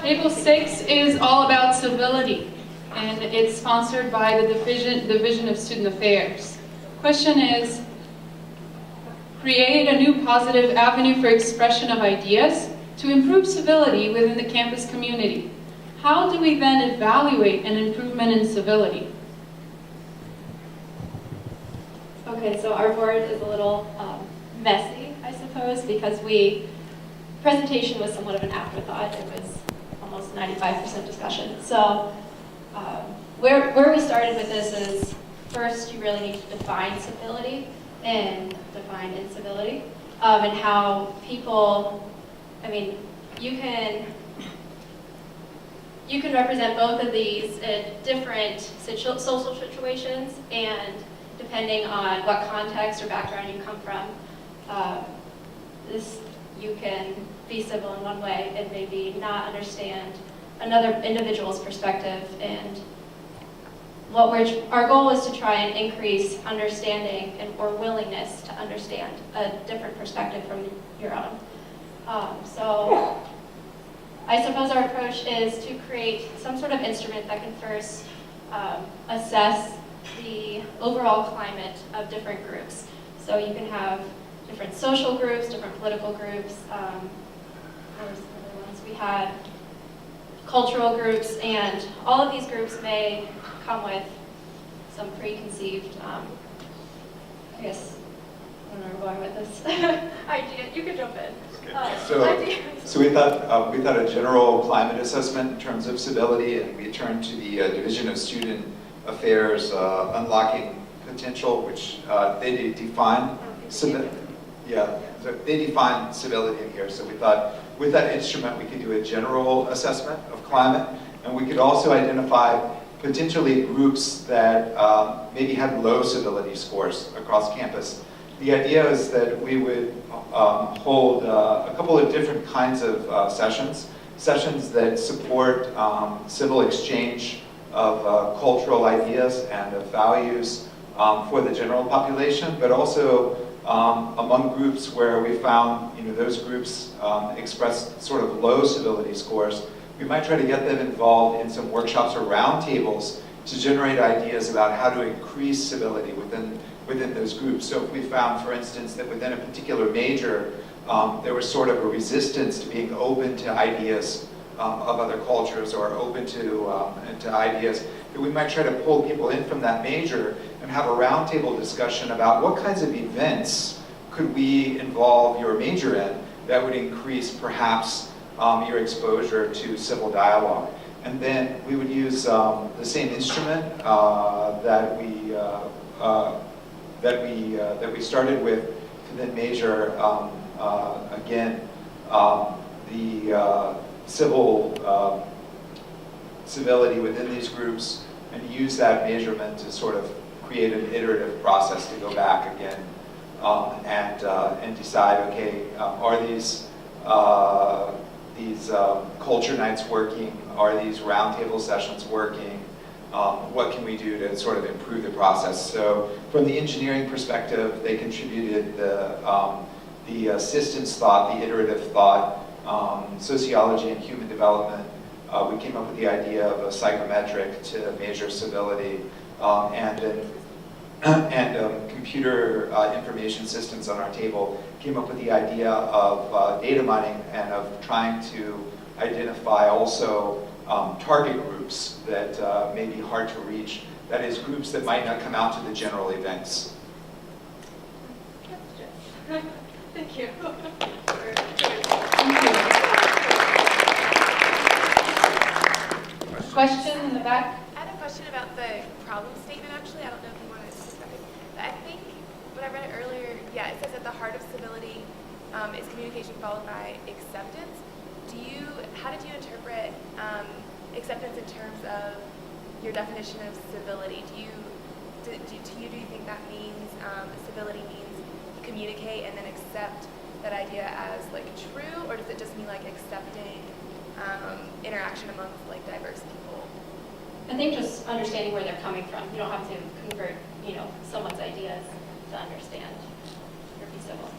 Table 6 is all about civility, and it's sponsored by the Division of Student Affairs. Question is, create a new positive avenue for expression of ideas to improve civility within the campus community. How do we then evaluate an improvement in civility? Okay, so our board is a little messy, I suppose, because presentation was somewhat of an afterthought. It was almost 95% discussion. So where we started with this is, first you really need to define civility and define incivility, and how people, I mean, you can represent both of these in different social situations, and depending on what context or background you come from, you can be civil in one way and maybe not understand another individual's perspective. And our goal is to try and increase understanding or willingness to understand a different perspective from your own. So I suppose our approach is to create some sort of instrument that can first assess the overall climate of different groups. So you can have different social groups, different political groups. What were some other ones? We had cultural groups, and all of these groups may come with some preconceived, I guess, I don't know where we're going with this. Idea. You can jump in. So we thought a general climate assessment in terms of civility, and we turned to the Division of Student Affairs Unlocking Potential, which they define civility. Yeah, so they define civility in here. So we thought with that instrument we could do a general assessment of climate, and we could also identify potentially groups that maybe had low civility scores across campus. The idea is that we would hold a couple of different kinds of sessions that support civil exchange of cultural ideas and of values for the general population, but also among groups where we found those groups expressed sort of low civility scores. We might try to get them involved in some workshops or roundtables to generate ideas about how to increase civility within those groups. So if we found, for instance, that within a particular major, there was sort of a resistance to being open to ideas of other cultures, or open to ideas, that we might try to pull people in from that major and have a roundtable discussion about what kinds of events could we involve your major in that would increase perhaps your exposure to civil dialogue. And then we would use the same instrument that we started with to then measure again the civility within these groups, and use that measurement to sort of create an iterative process to go back again and decide, okay, are these culture nights working? Are these roundtable sessions working? What can we do to sort of improve the process? So from the engineering perspective, they contributed the systems thought, the iterative thought, sociology and human development. We came up with the idea of a psychometric to measure civility, and computer information systems on our table came up with the idea of data mining and of trying to identify also target groups that may be hard to reach. That is, groups that might not come out to the general events. Thank you. Question in the back? I had a question about the problem statement, actually. I don't know if you want to discuss it. But I think, when I read it earlier, yeah, it says at the heart of civility is communication followed by acceptance. How did you interpret acceptance in terms of your definition of civility? Do you think that means civility means communicate and then accept that idea as like true, or does it just mean like accepting interaction amongst like diverse people? I think just understanding where they're coming from. You don't have to convert, someone's ideas to understand or be civil.